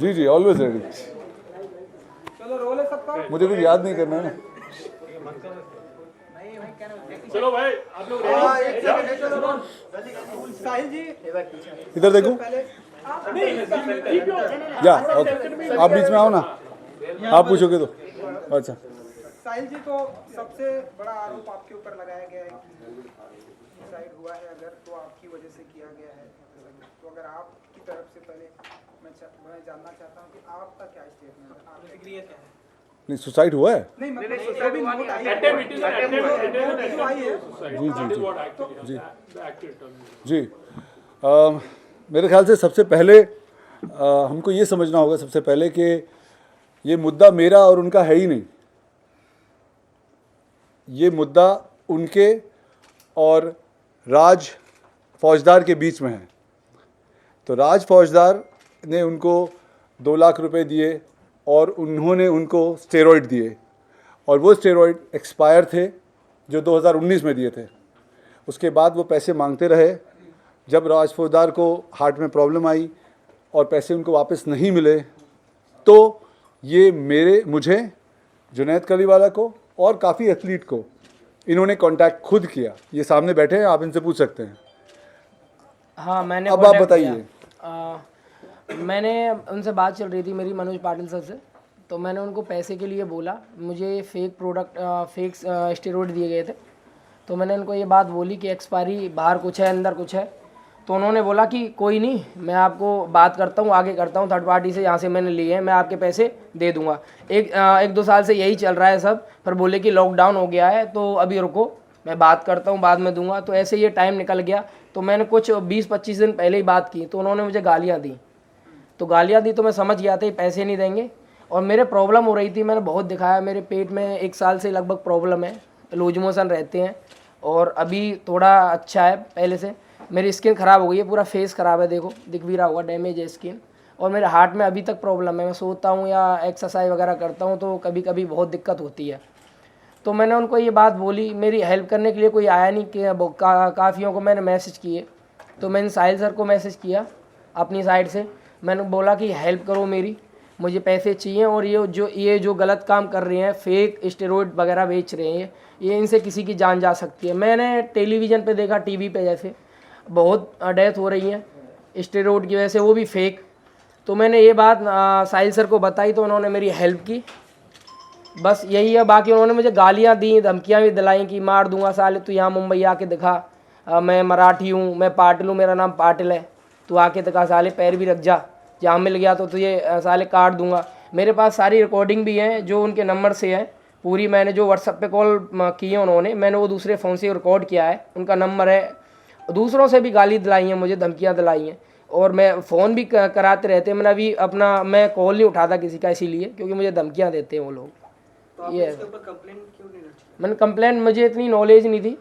जी जी, always ready. चलो role है सबका। मुझे कुछ याद नहीं करना है ना। चलो भाई आप लोग साहिल जी इधर देखो, पहले या ओके, आप बीच में आओ ना, आप पूछोगे तो। अच्छा, साहिल जी, तो सबसे बड़ा आरोप आपके ऊपर लगाया गया है कि सुसाइड हुआ है, अगर तो आपकी वजह से किया गया है। तो अगर आपकी तरफ से पहले मैं जानना चाहता हूँ कि आपका क्या स्टेटमेंट है, आप एग्री है क्या है? नहीं सुसाइड हुआ है? नहीं मतलब जो भी नोट आई है, जो आई है, जी जी जी जी। मेरे ख्याल से सबसे पहले हमको ये समझना होगा सबसे पहले कि ये मुद्दा मेरा और उनका है ही नहीं। ये मुद्दा उनके और राज फौजदार के बीच में है। तो राज फौजदार ने उनको 2 लाख रुपए दिए और उन्होंने उनको स्टेरॉइड दिए, और वो स्टेरॉइड एक्सपायर थे जो 2019 में दिए थे। उसके बाद वो पैसे मांगते रहे। जब राज फौजदार को हार्ट में प्रॉब्लम आई और पैसे उनको वापस नहीं मिले, तो ये मुझे जुनैद कलीवाला को और काफ़ी एथलीट को इन्होंने कांटेक्ट खुद किया। ये सामने बैठे हैं, आप इनसे पूछ सकते हैं। हाँ, मैंने अब आप बताइए। मैंने उनसे बात चल रही थी मेरी मनोज पाटिल सर से, तो मैंने उनको पैसे के लिए बोला। मुझे फेक प्रोडक्ट फेक स्टेरॉइड दिए गए थे, तो मैंने उनको ये बात बोली कि एक्सपायरी बाहर कुछ है अंदर कुछ है। तो उन्होंने बोला कि कोई नहीं, मैं आपको बात करता हूँ, आगे करता हूँ थर्ड पार्टी से, यहाँ से मैंने लिए हैं, मैं आपके पैसे दे दूँगा। 1-2 साल से यही चल रहा है सब। पर बोले कि लॉकडाउन हो गया है तो अभी रुको, मैं बात करता हूँ, बाद में दूंगा। तो ऐसे ये टाइम निकल गया। तो मैंने कुछ 20-25 दिन पहले ही बात की, तो उन्होंने मुझे गालियाँ दी। तो गालियाँ दी तो मैं समझ गया था ये पैसे नहीं देंगे। और मेरे प्रॉब्लम हो रही थी, मैंने बहुत दिखाया, मेरे पेट में 1 साल से लगभग प्रॉब्लम है, लूज मोशन रहते हैं, और अभी थोड़ा अच्छा है पहले से। मेरी स्किन ख़राब हो गई है, पूरा फेस ख़राब है, देखो दिख भी रहा होगा, डैमेज है स्किन। और मेरे हार्ट में अभी तक प्रॉब्लम है। मैं सोता हूँ या एक्सरसाइज वगैरह करता हूँ तो कभी कभी बहुत दिक्कत होती है। तो मैंने उनको ये बात बोली, मेरी हेल्प करने के लिए कोई आया नहीं कि काफ़ियों को मैंने मैसेज किए। तो मैंने साहिल सर को मैसेज किया अपनी साइड से, मैंने बोला कि हेल्प करो मेरी, मुझे पैसे चाहिए। और ये जो गलत काम कर रहे हैं, फेक स्टेरॉइड वगैरह बेच रहे हैं, ये इनसे किसी की जान जा सकती है। मैंने टेलीविज़न पे देखा, टीवी पे जैसे बहुत डेथ हो रही हैं स्टेरॉइड की वजह से, वो भी फेक। तो मैंने ये बात साहिल सर को बताई, तो उन्होंने मेरी हेल्प की, बस यही है। बाकी उन्होंने मुझे गालियाँ दी, धमकियाँ भी दिलाई कि मार दूंगा साले, तू यहाँ मुंबई आके दिखा, मैं मराठी हूँ, मैं पाटिल हूँ, मेरा नाम पाटिल है, तू आके दिखा साले, पैर भी रख जा, जहाँ मिल गया तो तुझे साले काट दूंगा। मेरे पास सारी रिकॉर्डिंग भी है जो उनके नंबर से है पूरी। मैंने जो व्हाट्सएप पे कॉल की है उन्होंने, मैंने वो दूसरे फ़ोन से रिकॉर्ड किया है, उनका नंबर है। दूसरों से भी गाली दिलाई हैं मुझे, धमकियाँ दिलाई हैं, और मैं फ़ोन भी कराते रहते हैं। मैंने अभी मैं कॉल नहीं उठाता किसी का, इसीलिए क्योंकि मुझे धमकियाँ देते हैं वो लोग। तो ये इसके ऊपर कंप्लेंट क्यों नहीं रखी? मैंने कंप्लेंट, मुझे इतनी नॉलेज नहीं थी,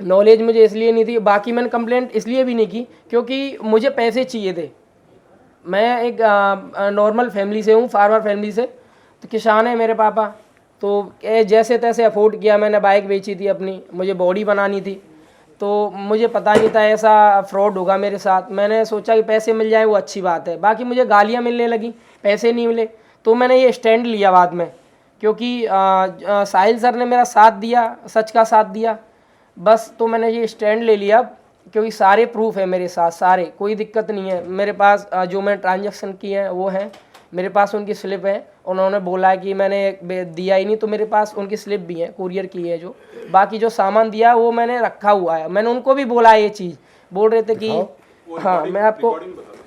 नॉलेज मुझे इसलिए नहीं थी। बाकी मैंने कंप्लेंट इसलिए भी नहीं की क्योंकि मुझे पैसे चाहिए थे। मैं एक नॉर्मल फैमिली से हूँ, फार्मर फैमिली से, तो किसान है मेरे पापा। तो जैसे तैसे अफोर्ड किया, मैंने बाइक बेची थी अपनी, मुझे बॉडी बनानी थी। तो मुझे पता नहीं था ऐसा फ्रॉड होगा मेरे साथ। मैंने सोचा कि पैसे मिल जाए वो अच्छी बात है। बाकी मुझे गालियाँ मिलने लगी, पैसे नहीं मिले, तो मैंने ये स्टैंड लिया बाद में, क्योंकि साहिल सर ने मेरा साथ दिया, सच का साथ दिया, बस। तो मैंने ये स्टैंड ले लिया क्योंकि सारे प्रूफ है मेरे साथ, सारे, कोई दिक्कत नहीं है मेरे पास। जो मैंने ट्रांजैक्शन किए हैं वो है मेरे पास, उनकी स्लिप है। उन्होंने बोला है कि मैंने दिया ही नहीं, तो मेरे पास उनकी स्लिप भी है, कुरियर की है जो। बाकी जो सामान दिया वो मैंने रखा हुआ है। मैंने उनको भी बोला है, ये चीज़ बोल रहे थे कि हाँ, मैं आपको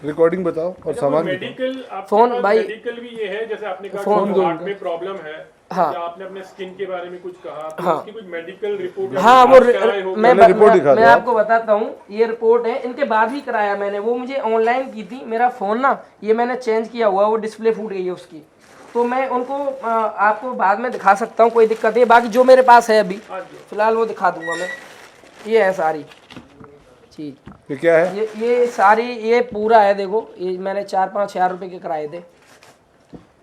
रिकॉर्डिंग बताओ और सामान मेडिकल फोन भाई, मेडिकल भी ये है, जैसे आपने कहा फोन कि हार्ट में प्रॉब्लम है, हाँ, या आपने अपने स्किन के बारे में कुछ कहा, तो हाँ, उसकी कुछ मेडिकल रिपोर्ट? हाँ, वो मैं आप। आपको बताता हूँ, ये रिपोर्ट है, इनके बाद भी कराया मैंने। वो मुझे ऑनलाइन की थी, मेरा फ़ोन ना ये मैंने चेंज किया हुआ, वो डिस्प्ले फूट गई है उसकी। तो मैं उनको आपको बाद में दिखा सकता हूँ, कोई दिक्कत नहीं। बाकी जो मेरे पास है अभी फिलहाल वो दिखा दूंगा मैं। ये है सारी चीज़। ये क्या है? ये सारी, ये पूरा है, देखो ये मैंने 4-5 हज़ार रुपये के कराए थे।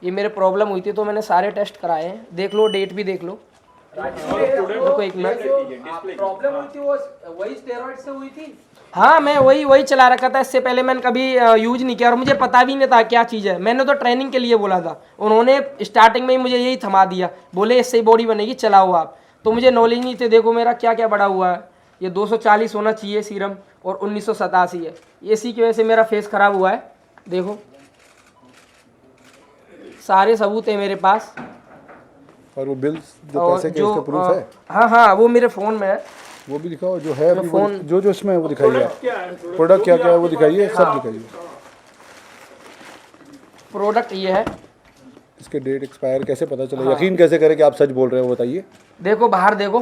ये मेरे प्रॉब्लम हुई थी तो मैंने सारे टेस्ट कराए हैं, देख लो, डेट भी देख लो। देखो एक मिनट, प्रॉब्लम हुई थी वो वही स्टेरॉइड से हुई थी। हाँ मैं वही चला रखा था। इससे पहले मैंने कभी यूज नहीं किया और मुझे पता भी नहीं था क्या चीज़ है। मैंने तो ट्रेनिंग के लिए बोला था, उन्होंने स्टार्टिंग में ही मुझे यही थमा दिया, बोले इससे बॉडी बनेगी चलाओ आप। तो मुझे नॉलेज नहीं थे। देखो मेरा क्या क्या बढ़ा हुआ है, ये 240 होना चाहिए सीरम और 1987 है। इसी की वजह से मेरा फेस ख़राब हुआ है। देखो सारे सबूत है मेरे पास। और वो बिल्स जो और पैसे के जो उसका प्रूफ है, हाँ वो मेरे फ़ोन में है। वो भी दिखाओ जो है अभी, फोन- जो जो इसमें है वो दिखाइए आप। क्या है प्रोडक्ट क्या क्या है वो दिखाइए, सब दिखाइए। प्रोडक्ट ये है, इसके डेट एक्सपायर कैसे पता चले, यकीन कैसे करें कि आप सच बोल रहे हो, बताइए। देखो बाहर देखो।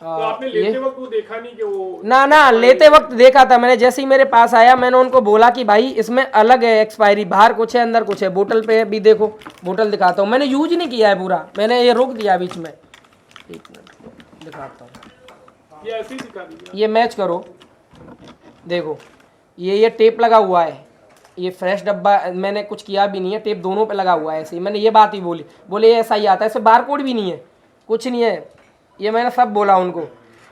तो आपने लेते वक्त वो देखा नहीं कि वो ना लेते वक्त देखा था मैंने। जैसे ही मेरे पास आया मैंने उनको बोला कि भाई इसमें अलग है एक्सपायरी, बाहर कुछ है अंदर कुछ है। बोतल पे भी देखो, बोतल दिखाता हूँ, मैंने यूज नहीं किया है पूरा, मैंने ये रोक दिया बीच में। एक मिनट दिखाता हूँ, ये ऐसे ही दिखा दिया। ये मैच करो। देखो ये टेप लगा हुआ है, ये फ्रेश डब्बा, मैंने कुछ किया भी नहीं है, टेप दोनों पे लगा हुआ है ऐसे ही। मैंने ये बात ही बोली, बोले ये ऐसा ही आता है, इससे बार कोड भी नहीं है, कुछ नहीं है। ये मैंने सब बोला उनको,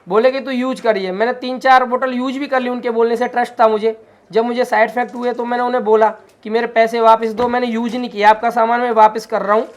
बोले कि तू यूज करिए। मैंने 3-4 बोतल यूज भी कर ली, उनके बोलने से ट्रस्ट था मुझे। जब मुझे साइड इफेक्ट हुए तो मैंने उन्हें बोला कि मेरे पैसे वापस दो, मैंने यूज नहीं किया, आपका सामान मैं वापस कर रहा हूँ।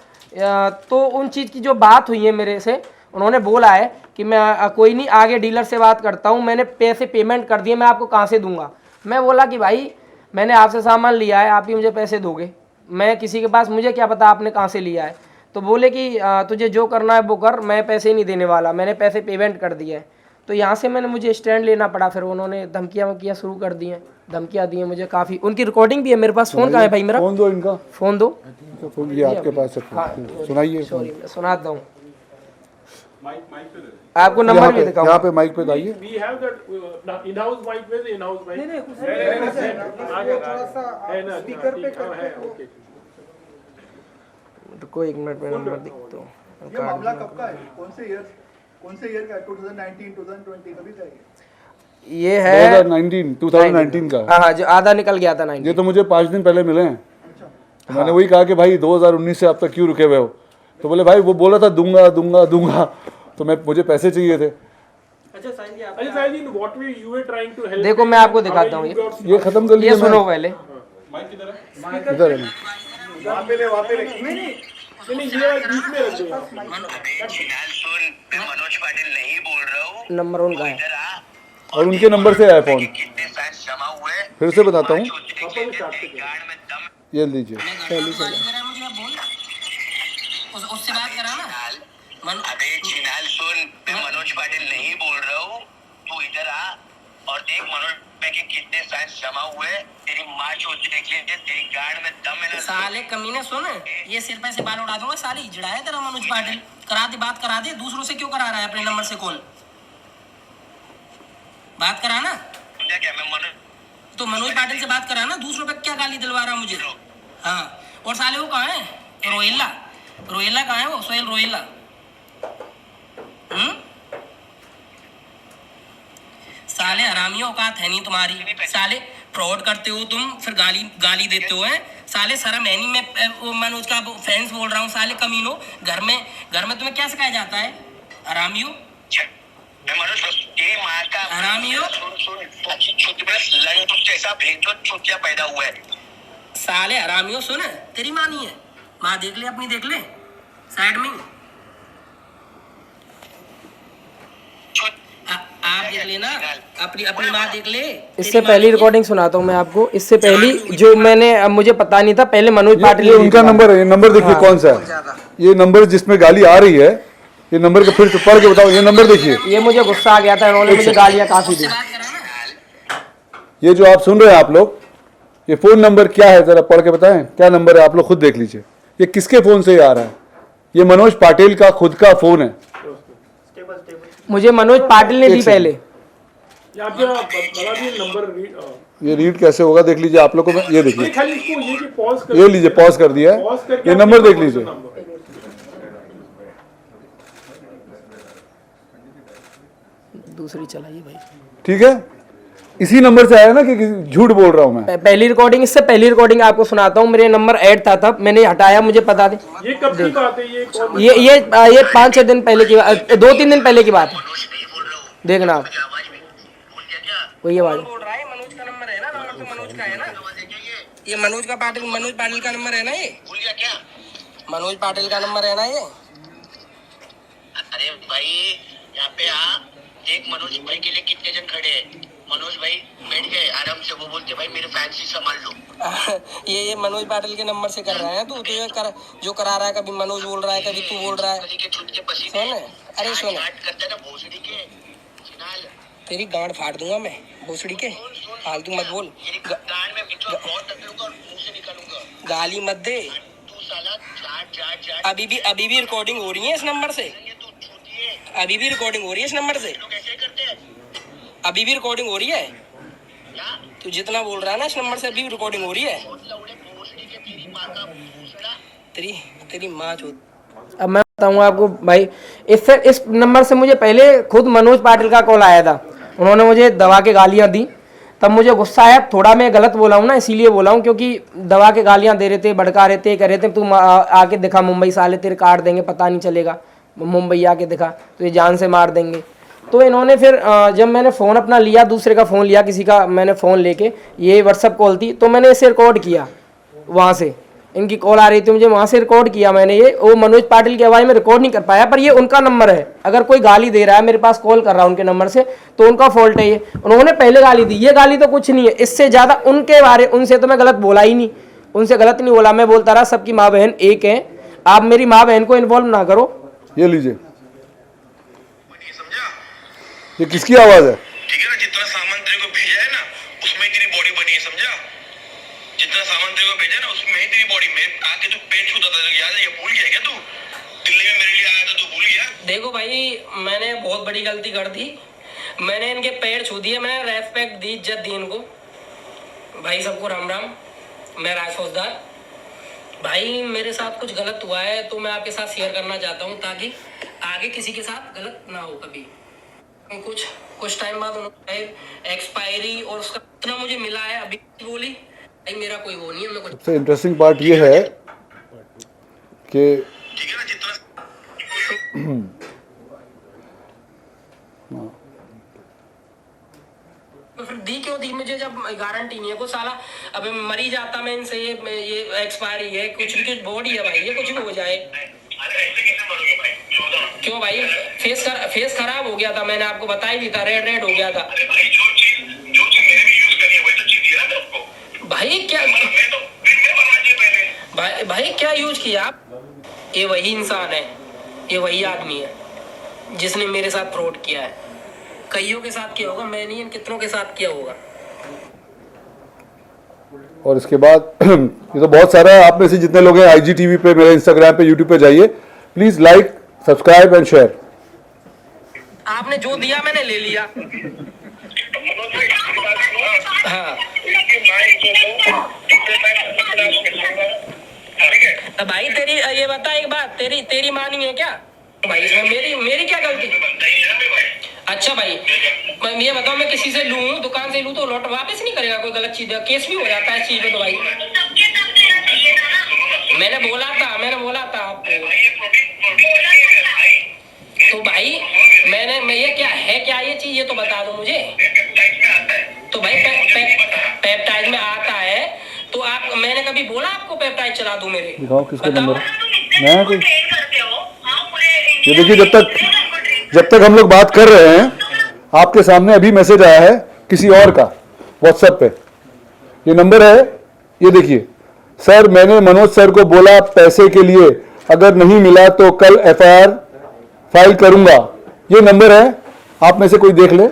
तो उन चीज़ की जो बात हुई है मेरे से, उन्होंने बोला है कि मैं कोई नहीं, आगे डीलर से बात करता हूँ, मैंने पैसे पेमेंट कर दिए, मैं आपको कहाँ से दूंगा। मैं बोला कि भाई मैंने आपसे सामान लिया है, आप ही मुझे पैसे दोगे, मैं किसी के पास, मुझे क्या पता आपने कहाँ से लिया है। तो बोले कि तुझे जो करना है वो कर, मैं पैसे नहीं देने वाला, मैंने पैसे पेमेंट कर दिए हैं। तो यहाँ से मुझे स्टैंड लेना पड़ा। फिर उन्होंने धमकियाँ शुरू कर दी हैं, धमकियाँ दी हैं मुझे काफ़ी। उनकी रिकॉर्डिंग भी है मेरे पास। फ़ोन कहाँ है भाई मेरा? फोन दो इनका, फ़ोन दो। इनका फोन ये आपके पास है, सुनाइए। सॉरी मैं सुनाता हूँ आपको, नंबर भी दिखाऊंगा। यहाँ पे माइक पे दाइए। We have that in house mic में, इन हाउस माइक नहीं कुछ नहीं, थोड़ा सा है ना, स्पीकर पे ठीक, हाँ, करके है, तो ओके। रुको एक मिनट में नंबर दिखता हूँ। ये मामला कब का है? कौन से ईयर का है? 2019, 2020 कभी का है ये? ये है 2019 का। हाँ जो आधा निकल गया था 90। ये तो मुझे 5 दिन पहले मिले हैं। तो मैंने वही कहा कि भाई 2019 से अब तक क्यों रुके हुए हो। तो बोले भाई वो बोला था दूंगा दूंगा दूंगा, तो मुझे पैसे चाहिए थे। अच्छा साहिल जी, in what way you were trying to help? देखो मैं आपको दिखाता हूँ, ये खत्म कर ये लिया। सुनो पहले। इधर है ना। वहाँ पे ले नहीं ये बीच में रख दो यहाँ। मैं मनोज पाटिल नहीं बोल रहा हूँ। नंबर उनका है। इधर आ, और उनके नंबर से आया फोन। कितने फैंस जमा हुए हैं? फिर से बताता हूँ, गार्ड में दम ये लीजिए। उससे बात करा ना। अबे चिनाल सुन, मैं मनोज पाटिल नहीं बोल रहा हूँ। तू इधर आ और देख मनोज भाई के कितने फैंस जमा हुए हैं। तेरी माँ चोट देखिए, तेरी गार्ड में दम है ना। साले कमीने सुन, ये सिर पे से बाल उड़ा दूंगा। साली जड़ा है तेरा मनोज पाटिल, करा दे बात, करा दे। दूसरों से क्यों करा रहा है अपने नंबर से कॉल? बात करा ना, समझा क्या? मैं मनोज तो मनोज पाटिल से बात करा ना। दूसरों पे क्या गाली दिलवा रहा है मुझे? हाँ, और साले वो कहाँ है? रोहिला, रोहिला कहाँ है? वो सोहेल रोहिला। साले हरामियों औकात है नहीं तुम्हारी। साले फ्रॉड करते हो तुम, फिर गाली देते हो। हैं साले, शर्म है नहीं। मैं मनोज का फैंस बोल रहा हूँ। साले कमीनो, घर में तुम्हें क्या सिखाया जाता है? हरामियों, मैं मनोज तेरी माँ का हरामियों। जैसा भेजो चुतिया पैदा हुआ है। साले हरामियों सुन, तेरी माँ नहीं है, माँ देख ले अपनी, देख ले साइड में। आप देख लेना, अपनी माँ देख ले। इससे पहली रिकॉर्डिंग सुनाता हूँ मैं आपको। इससे पहली जो मैंने, अब मुझे पता नहीं था, पहले मनोज पाटिल ये उनका नंबर है। ये नंबर देखिए कौन सा है। ये नंबर जिसमें गाली आ रही है, ये नंबर का फिर से पढ़ के बताओ। ये नंबर देखिए। ये मुझे गुस्सा आ गया था, इन्होंने मुझे गालियाँ काफी दी। ये जो आप सुन रहे हैं आप लोग, ये फोन नंबर क्या है जरा पढ़ के बताएं। क्या नंबर है आप लोग खुद देख लीजिए। ये किसके फोन से आ रहा है? ये मनोज पाटिल का खुद का फोन है। मुझे मनोज पाटिल ने दी पहले। या आप जरा बता दिए नंबर रीड। ये रीड कैसे होगा देख लीजिए आप लोग को। ये देखिए, खाली इसको ये कि पॉज कर, ये लीजिए, पॉज कर दिया है। पॉज करके ये आप नंबर देख नंबर लीजिए। नंबर। दूसरी चलाइए भाई। ठीक है, इसी नंबर से आया ना कि झूठ बोल रहा हूं मैं। पहली रिकॉर्डिंग, इससे पहली रिकॉर्डिंग आपको सुनाता हूँ। मेरे नंबर ऐड था तब, मैंने हटाया, मुझे पता थे। ये कब की बात है? ये कौन? ये 5-6 दिन पहले की बात, 2-3 दिन पहले की बात है। मनोज नहीं बोल रहा हूँ। देखना आप। आवाज में भूल गया क्या? वही आवाज़ बोल रहा है मनोज का नंबर है ना, नंबर तो मनोज का है ना, ये मनोज पाटिल का नंबर है ना, ये भूल गया क्या? मनोज पाटिल का नंबर है ना ये। अरे भाई यहाँ पे देख मनोज भाई के लिए कितने जन खड़े हैं। मनोज भाई बैठ गए आराम से, वो बोलते भाई मेरे फैंस ही संभाल लो। ये मनोज पाटिल के नंबर से कर रहा है तू, तो ये जो करा रहा है, कभी मनोज बोल रहा है, कभी तू बोल रहा है। गली के छुट के पसीने सुन, अरे सुन, करता है ना भोसड़ी के चिनाल। तेरी गांड फाड़ दूंगा मैं भोसड़ी के, फालतू मत बोल, तेरी गांड में बिचवा बहुत तकलूंगा और मुंह से निकालूंगा। गाली मत दे। तू साला चाट अभी भी रिकॉर्डिंग हो रही है इस नंबर से, तू छूती है। अभी भी रिकॉर्डिंग हो रही है इस नंबर से, लोग ऐसे करते हैं अभी भी रिकॉर्डिंग हो रही है। क्या? तू जितना बोल रहा है ना इस नंबर से अभी भी रिकॉर्डिंग हो रही है। लौड़े भोसड़ी के तेरी माँ का भूसड़ा। तेरी माँ चोद। अब मैं बताऊंगा आपको भाई, इससे इस नंबर से मुझे पहले खुद मनोज पाटिल का कॉल आया था, उन्होंने मुझे दवा के गालियां दी, तब मुझे गुस्सा आया, थोड़ा मैं गलत बोला हूँ ना, इसीलिए बोला हूँ, क्योंकि दवा के गालियां दे रहे थे, भड़का रहे थे, कह रहे थे तू आके दिखा मुंबई, साले तेरे काट देंगे, पता नहीं चलेगा, मुंबई आके दिखा तो ये जान से मार देंगे। तो इन्होंने फिर जब मैंने फ़ोन अपना लिया, दूसरे का फ़ोन लिया, किसी का मैंने फ़ोन लेके, ये व्हाट्सअप कॉल थी, तो मैंने इसे रिकॉर्ड किया, वहाँ से इनकी कॉल आ रही थी मुझे, वहाँ से रिकॉर्ड किया मैंने। ये वो मनोज पाटिल की आवाज़ में रिकॉर्ड नहीं कर पाया, पर ये उनका नंबर है, अगर कोई गाली दे रहा है मेरे पास कॉल कर रहा है उनके नंबर से, तो उनका फॉल्ट है ये। उन्होंने पहले गाली दी, ये गाली तो कुछ नहीं है, इससे ज़्यादा उनके बारे, उनसे तो मैं गलत बोला ही नहीं, उनसे गलत नहीं बोला, मैं बोलता रहा सबकी माँ बहन एक है, आप मेरी माँ बहन को इन्वॉल्व ना करो। ये लीजिए, समझा? ये किसकी आवाज़ है? ठीक है ना, जितना सामान तेरे को भेजा है ना उसमें ही तेरी बॉडी बनी है, समझा? जितना सामान तेरे को भेजा है ना उसमें ही तेरी बॉडी में आके तू पेट छूता था, याद है? ये भूल गया क्या तू? दिल्ली में मेरे लिए आया था, तू भूल गया? देखो भाई, मैंने बहुत बड़ी गलती कर दी, मैंने इनके पैर छू दिए, मैंने रेस्पेक्ट दी, इज्जत दी इनको। भाई सबको राम राम, मैं राज फौजदार। भाई मेरे साथ कुछ गलत हुआ है तो मैं आपके साथ शेयर करना चाहता हूँ, ताकि आगे किसी के साथ गलत ना हो कभी। कुछ टाइम बाद उन्होंने एक्सपायरी और उसका इतना मुझे मिला है, अभी बोली भाई मेरा कोई वो नहीं है, मैं कुछ। सबसे इंटरेस्टिंग पार्ट ये है कि ठीक है ना, जितना तो फिर दी क्यों दी मुझे, जब गारंटी नहीं है को साला, अब मरी जाता मैं इनसे, ये एक्सपायरी है, कुछ भी बॉडी है भाई, ये कुछ भी हो जाए। क्यों भाई, फेस खराब हो गया था, मैंने आपको बताया भी था, रेड हो गया था। अरे भाई जो चीज मैंने भी यूज करी है वही तो चीज दिया ना आपको। भाई क्या मैं तो पहले भाई क्या यूज किया आप? ये वही इंसान है, ये वही आदमी है जिसने मेरे साथ फ्रॉड किया है, कईयों के साथ किया होगा, मैं नहीं, कितनों के साथ किया होगा। और इसके बाद ये तो बहुत सारा है, आप में से जितने लोग हैं IGTV पे, मेरे इंस्टाग्राम पे, यूट्यूब पे जाइए, please like, subscribe and share. आपने जो दिया मैंने ले लिया। हाँ भाई, तेरी ये बता एक बात, तेरी मानी है क्या भाई? इसमें मेरी क्या गलती? अच्छा भाई, मैं ये बताओ, मैं किसी से लूं, दुकान से लूं, तो लौट वापस नहीं करेगा कोई गलत चीज? केस भी हो जाता है इस चीज पे तो भाई। मैंने बोला था आपको। तो भाई मैं ये क्या ये चीज, ये तो बता दो मुझे। तो भाई पेप्टाइड में आता है, तो आप, मैंने कभी बोला आपको पेप्टाइड चला दूं मेरे? दिखाओ किसका बताओ। नंबर है कोई? ये देखिए, जब तक हम लोग बात कर रहे हैं, आपके सामने अभी मैसेज आया है किसी और का व्हाट्सएप पे, ये नंबर है, ये देखिए। सर मैंने मनोज सर को बोला पैसे के लिए, अगर नहीं मिला तो कल FIR फाइल करूंगा, ये नंबर है, आप में से कोई देख ले।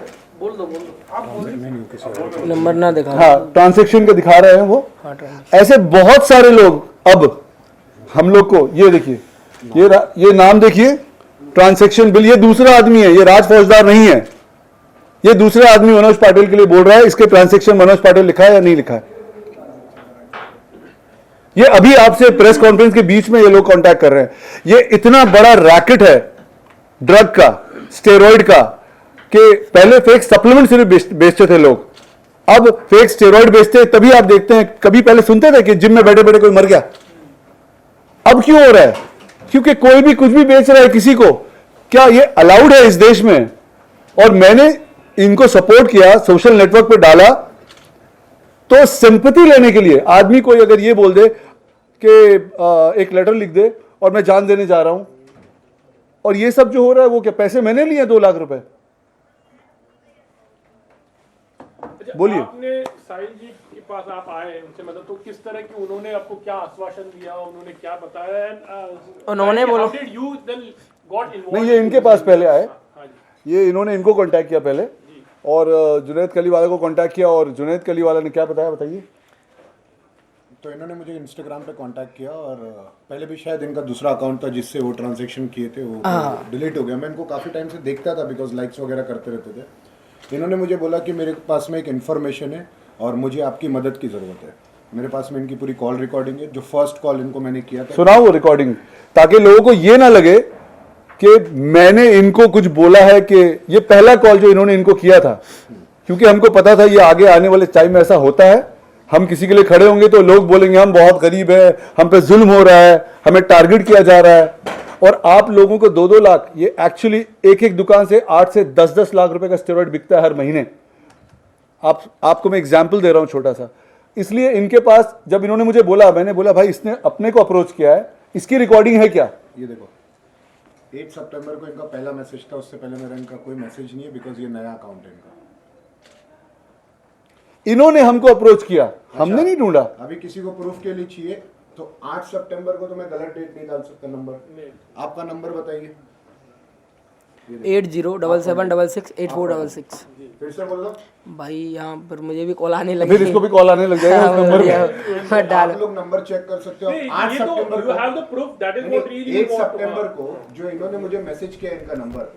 नंबर ना दिखा, हाँ, ट्रांजैक्शन के दिखा रहे हैं वो। ऐसे बहुत सारे लोग अब हम लोग को, ये देखिए, ये नाम देखिए, ट्रांजैक्शन बिल, ये दूसरा आदमी है, ये राज फौजदार नहीं है, ये दूसरा आदमी मनोज पाटिल के लिए बोल रहा है, इसके ट्रांजैक्शन मनोज पाटिल लिखा है या नहीं लिखा है। ये अभी आपसे प्रेस कॉन्फ्रेंस के बीच में ये लोग कांटेक्ट कर रहे हैं। ये इतना बड़ा रैकेट है ड्रग का, स्टेरॉइड का, कि पहले फेक सप्लीमेंट सिर्फ बेचते थे लोग, अब फेक स्टेरॉइड बेचते हैं। तभी आप देखते हैं, कभी पहले सुनते थे कि जिम में बैठे बैठे कोई मर गया, अब क्यों हो रहा है? क्योंकि कोई भी कुछ भी बेच रहा है किसी को। क्या ये अलाउड है इस देश में? और मैंने इनको सपोर्ट किया, सोशल नेटवर्क पे डाला, तो सिंपैथी लेने के लिए आदमी कोई अगर ये बोल दे कि एक लेटर लिख दे और मैं जान देने जा रहा हूं, और ये सब जो हो रहा है वो क्या पैसे मैंने लिए 2 लाख रुपए? अच्छा, बोलिए। आपने साहिल जी के पास आप आए उनसे, मतलब तो किस तरह की उन्होंने आपको क्या आश्वासन दिया, उन्होंने क्या बताया? उन्होंने बोला- How did you then got involved? नहीं, ये इनके पास पहले आए, हाँ जी, ये इन्होंने इनको कांटेक्ट किया पहले, और जुनैद कलीवाला को कांटेक्ट किया, और जुनैद कलीवाला ने क्या बताया, बताइए। तो इन्होंने मुझे इंस्टाग्राम पे कांटेक्ट किया, और पहले भी शायद इनका दूसरा अकाउंट था जिससे वो ट्रांजैक्शन किए थे, वो डिलीट हो गया। मैं इनको काफ़ी टाइम से देखता था बिकॉज लाइक्स वगैरह करते रहते थे। इन्होंने मुझे बोला कि मेरे पास में एक इन्फॉर्मेशन है और मुझे आपकी मदद की ज़रूरत है। मेरे पास में इनकी पूरी कॉल रिकॉर्डिंग है, जो फर्स्ट कॉल इनको मैंने किया था। सुनाओ वो रिकॉर्डिंग, ताकि लोगों को ये ना लगे कि मैंने इनको कुछ बोला है, कि ये पहला कॉल जो इन्होंने इनको किया था, क्योंकि हमको पता था ये आगे आने वाले टाइम में ऐसा होता है, हम किसी के लिए खड़े होंगे तो लोग बोलेंगे हम बहुत गरीब है, हम पे जुल्म हो रहा है, हमें टारगेट किया जा रहा है। और आप लोगों को 2-2 लाख, ये एक्चुअली एक दुकान से 8 से 10-10 लाख रुपए का स्टेरॉइड बिकता है हर महीने। आपको मैं एग्जाम्पल दे रहा हूं छोटा सा। इसलिए इनके पास जब इन्होंने मुझे बोला, मैंने बोला भाई इसने अपने को अप्रोच किया है, इसकी रिकॉर्डिंग है क्या? ये देखो 8 सितंबर को इनका पहला मैसेज था, उससे पहले मेरा इनका कोई मैसेज नहीं है बिकॉज ये नया अकाउंट है इनका। इन्होंने हमको अप्रोच किया, हमने नहीं ढूंढा। अभी किसी को प्रूफ के लिए चाहिए तो 8 सितंबर को तो मैं गलत डेट नहीं डाल सकता। नंबर आपका नंबर बताइए। 8077668466। फिर से बोल दो। भाई यहाँ पर मुझे भी कॉल आने लगे। फिर इसको भी कॉल आने लग जाएगा उस नंबर पे। मैं डाल आप लोग नंबर चेक कर सकते हो। नहीं, 8 ये तो सितंबर you have the proof, that is what really you 1 want to September have. को जो इन्होंने मुझे मैसेज किया इनका नंबर,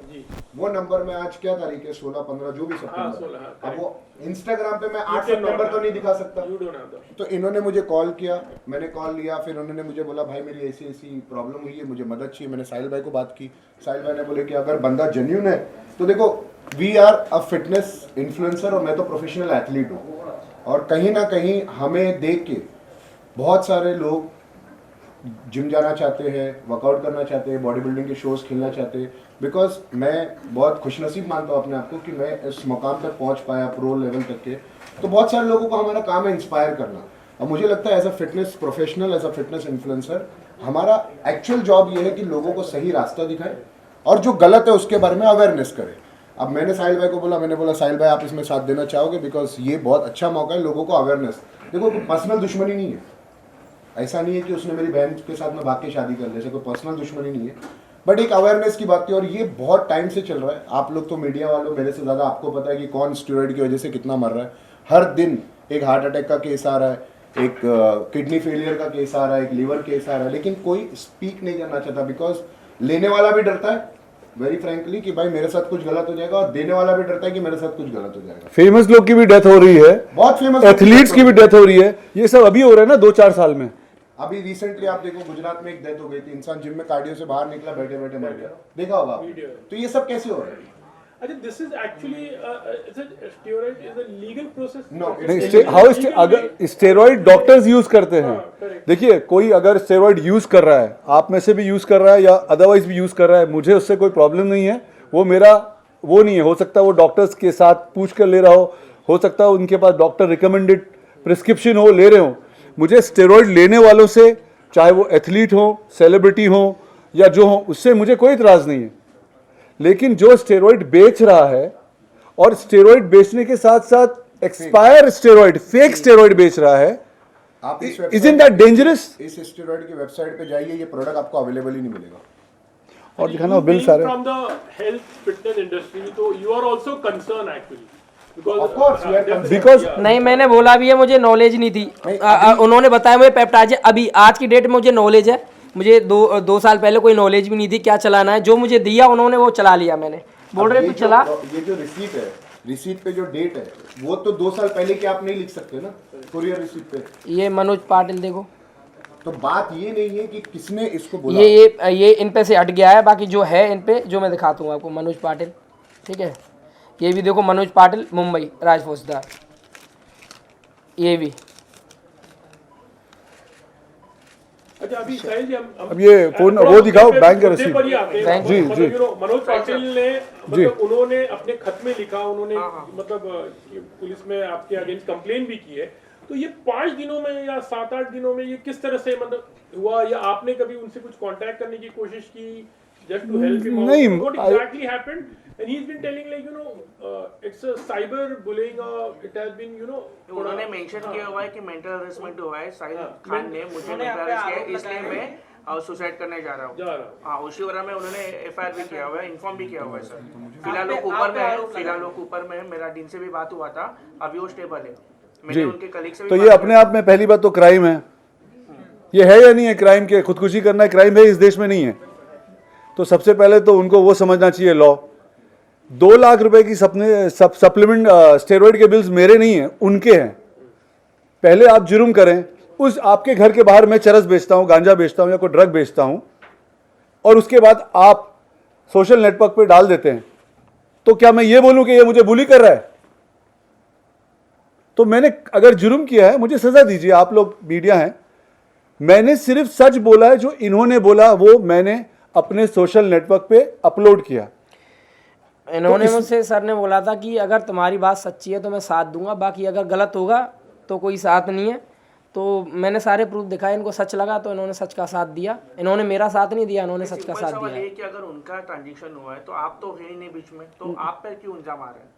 वो नंबर में आज क्या तारीख है, 16-15 जो भी 16, सितंबर। हाँ, अब वो इंस्टाग्राम पे मैं 8 You cannot सितंबर तो have. नहीं दिखा सकता। You don't have that. तो इन्होंने मुझे कॉल किया, मैंने कॉल लिया, फिर उन्होंने मुझे बोला भाई मेरी ऐसी ऐसी प्रॉब्लम हुई है, मुझे मदद चाहिए। मैंने साहिल भाई को बात की, साहिल भाई ने बोले कि अगर बंदा जेन्युइन है तो देखो we are a fitness influencer और मैं तो प्रोफेशनल एथलीट हूँ, और कहीं ना कहीं हमें देख के बहुत सारे लोग जिम जाना चाहते हैं, वर्कआउट करना चाहते हैं, बॉडी बिल्डिंग के शोज खेलना चाहते हैं। बिकॉज मैं बहुत खुशनसीब मानता हूँ अपने आप को कि मैं इस मुकाम तक पहुँच पाया प्रो लेवल तक के। तो बहुत सारे लोगों को हमारा काम है इंस्पायर करना, और मुझे लगता है as a fitness professional, as a fitness influencer हमारा एक्चुअल जॉब ये है कि लोगों को सही रास्ता दिखाएं और जो गलत है उसके बारे में अवेयरनेस करें। अब मैंने साहिल भाई को बोला, मैंने बोला साहिल भाई आप इसमें साथ देना चाहोगे, बिकॉज ये बहुत अच्छा मौका है लोगों को अवेयरनेस। देखो पर्सनल दुश्मनी नहीं है, ऐसा नहीं है कि उसने मेरी बहन के साथ में भाग के शादी कर ली, ऐसा कोई पर्सनल दुश्मनी नहीं है, बट एक अवेयरनेस की बात थी। और ये बहुत टाइम से चल रहा है। आप लोग तो मीडिया वालों मेरे से ज़्यादा आपको पता है कि कौन स्टेरॉइड की वजह से कितना मर रहा है। हर दिन एक हार्ट अटैक का केस आ रहा है, एक किडनी फेलियर का केस आ रहा है, एक लीवर केस आ रहा है, लेकिन कोई स्पीक नहीं करना चाहता बिकॉज लेने वाला भी डरता है वेरी फ्रैंकली कि भाई मेरे साथ कुछ गलत हो जाएगा, और देने वाला भी डरता है कि मेरे साथ कुछ गलत हो जाएगा। फेमस लोग की भी डेथ हो रही है, बहुत फेमस एथलीट्स की भी डेथ हो रही है। ये सब अभी हो रहा है ना 2-4 साल में। अभी रिसेंटली आप देखो गुजरात में एक डेथ हो गई थी, इंसान जिम में कार्डियो से बाहर निकला, बैठे बैठे मर गया, देखा होगा आपने। तो ये सब कैसे हो रहा है? अच्छा, this is actually steroid is a legal process. No, नहीं, अगर स्टेरॉइड डॉक्टर्स यूज करते हैं। देखिए कोई अगर स्टेरॉइड यूज कर रहा है, आप में से भी यूज कर रहा है या अदरवाइज भी यूज कर रहा है, मुझे उससे कोई प्रॉब्लम नहीं है। वो मेरा वो नहीं है, हो सकता है वो डॉक्टर्स के साथ पूछ कर ले रहा हो सकता है उनके पास डॉक्टर रिकमेंडेड प्रिस्क्रिप्शन हो, ले रहे हो। मुझे स्टेरॉइड लेने वालों से, चाहे वो एथलीट हो, सेलिब्रिटी हो या जो हो, उससे मुझे कोई इतराज़ नहीं है। लेकिन जो स्टेरॉइड बेच रहा है और स्टेरॉइड बेचने के साथ साथ एक्सपायर स्टेरॉइड, फेक स्टेरॉइड बेच रहा है, आप इस Isn't that dangerous? इस स्टेरॉइड की वेबसाइट पे जाइए, ये प्रोडक्ट आपको अवेलेबल ही नहीं मिलेगा। और दिखाना You बिल being सारे। from the health fitness industry, तो you are also concerned actually. Because Of course, we are concerned. Because नहीं, मैंने बोला भी है, मुझे नॉलेज नहीं थी। उन्होंने बताया मुझे पेप्टाइड, अभी आज की डेट में मुझे नॉलेज है। मुझे दो साल पहले कोई नॉलेज भी नहीं थी क्या चलाना है। जो मुझे दिया उन्होंने वो चला लिया मैंने। बोल रहे तू चला। ये जो रिसीट है, रिसीट पे जो डेट है वो तो 2 साल पहले की आप नहीं लिख सकते ना कुरियर रिसीट पे। ये मनोज पाटिल देखो, तो बात ये नहीं है कि किसने इसको बोला। ये इन पे से हट गया है। बाकी जो है इन पे, जो मैं दिखाता हूँ आपको, मनोज पाटिल, ठीक है। ये भी देखो मनोज पाटिल, मुंबई, राज फौजदार। ये भी अच्छा अभी साहिल जी हम अब ये फोन वो दिखाओ, बैंक का मुद्दे रसीद। पर ही आते हैं। बैंक- जी, मतलब जी। you know, मनोज पाटिल ने जी। मतलब उन्होंने अपने खत में लिखा, उन्होंने मतलब ये पुलिस में आपके अगेंस्ट कंप्लेन भी की है, तो ये 5 दिनों में या 7-8 दिनों में ये किस तरह से मतलब हुआ, या आपने कभी उनसे कुछ कांटेक्ट करने की कोशिश की just to help him out? नहीं, What exactly happened? And he's been telling like you know it's a cyber bullying, it has been you know उन्होंने मेंशन किया हुआ है कि मेंटल हरेसमेंट हुआ है। साहिल हाँ, खान ने मुझे उन्होंने मेंटल आप पे हरेस किया आरोप है, इसलिए लगाया मैं सुसाइड करने जा रहा जा हूँ। रहा हूँ। हाँ, ओशिवरा में उन्होंने एफआईआर भी किया हुआ है, इन्फॉर्म भी किया हुआ है सर। आप फिलहाल पे- वो आप ऊपर पे में है, आरोप लगा फिलहाल है। वो ऊपर में है। मेरा डीन से भी बात हुआ था, अभी वो स्टेबल है। मैंने जी। उनके कलीग से भी तो बात ये की। अपने आप में पहली बात तो क्राइम है, ये है या नहीं है क्राइम? के खुदकुशी करना क्राइम है? इस देश में नहीं है। तो सबसे पहले तो उनको वो समझना चाहिए लॉ। 2 लाख रुपए की सप्लीमेंट स्टेरॉइड के बिल्स मेरे नहीं हैं, उनके हैं। पहले आप जुर्म करें, उस आपके घर के बाहर मैं चरस बेचता हूं, गांजा बेचता हूं या कोई ड्रग बेचता हूं, और उसके बाद आप सोशल नेटवर्क पे डाल देते हैं, तो क्या मैं ये बोलूं कि ये मुझे बुली कर रहा है? तो मैंने अगर जुर्म किया है, मुझे सजा दीजिए। आप लोग मीडिया हैं, मैंने सिर्फ सच बोला है। जो इन्होंने बोला वो मैंने अपने सोशल नेटवर्क पे अपलोड किया। इन्होंने इस- मुझसे सर ने बोला था कि अगर तुम्हारी बात सच्ची है तो मैं साथ दूंगा, बाकी अगर गलत होगा तो कोई साथ नहीं है। तो मैंने सारे प्रूफ दिखाए, इनको सच लगा तो इन्होंने सच का साथ दिया। इन्होंने मेरा साथ नहीं दिया, इन्होंने सच का सिंपल साथ सवाल दिया ये है। कि अगर उनका ट्रांजेक्शन हुआ है तो आप तो है ही नहीं बीच में, तो आप पर क्यों इल्जाम आ रहे हैं?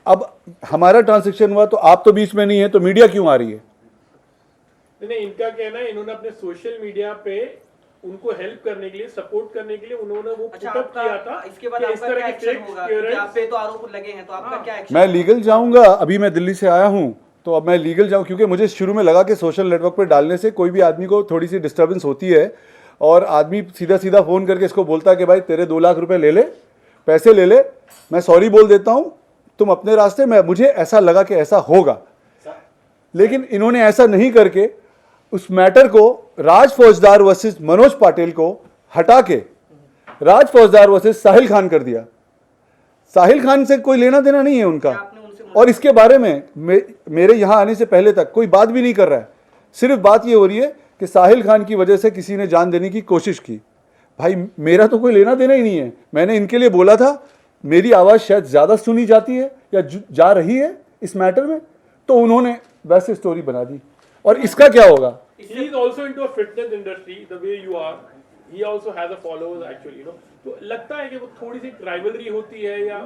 अब हमारा ट्रांजेक्शन हुआ तो आप तो बीच में नहीं है, तो मीडिया क्यों आ रही है? नहीं, इनका कहना है इन्होंने अपने सोशल मीडिया पे उनको हेल्प करने के लिए, सपोर्ट करने के लिए उन्होंने वो अच्छा, पुटअप किया था आपका इसके बाद कि इस आपका तरह क्या के एक्शन fake होगा? क्योंकि clearance- आप पे तो आरोप लगे हैं, तो आपका क्या एक्शन? मैं लीगल जाऊंगा। अभी मैं दिल्ली से आया हूं, तो अब मैं लीगल जाऊं, क्योंकि मुझे शुरू में लगा कि सोशल नेटवर्क पे डालने से कोई भी आदमी को थोड़ी सी डिस्टर्बेंस होती है, और आदमी सीधा सीधा फ़ोन करके इसको बोलता है कि भाई तेरे 2 लाख रुपए ले ले, पैसे ले ले, मैं सॉरी बोल देता हूं, तुम अपने रास्ते में। मुझे ऐसा लगा कि ऐसा होगा, लेकिन इन्होंने ऐसा नहीं करके उस मैटर को राज फौजदार वर्सेस मनोज पाटिल को हटा के राज फौजदार वर्सेस साहिल खान कर दिया। साहिल खान से कोई लेना देना नहीं है उनका, आपने उनसे और इसके बारे में मेरे यहाँ आने से पहले तक कोई बात भी नहीं कर रहा है। सिर्फ बात ये हो रही है कि साहिल खान की वजह से किसी ने जान देने की कोशिश की। भाई मेरा तो कोई लेना देना ही नहीं है। मैंने इनके लिए बोला था मेरी आवाज़ शायद ज़्यादा सुनी जाती है या जा रही है इस मैटर में, तो उन्होंने वैसे स्टोरी बना दी। और इसका क्या होगा? He is also into a fitness industry the way you are. He also has a followers actually, you know. तो लगता है कि वो थोड़ी सी राइवलरी होती है या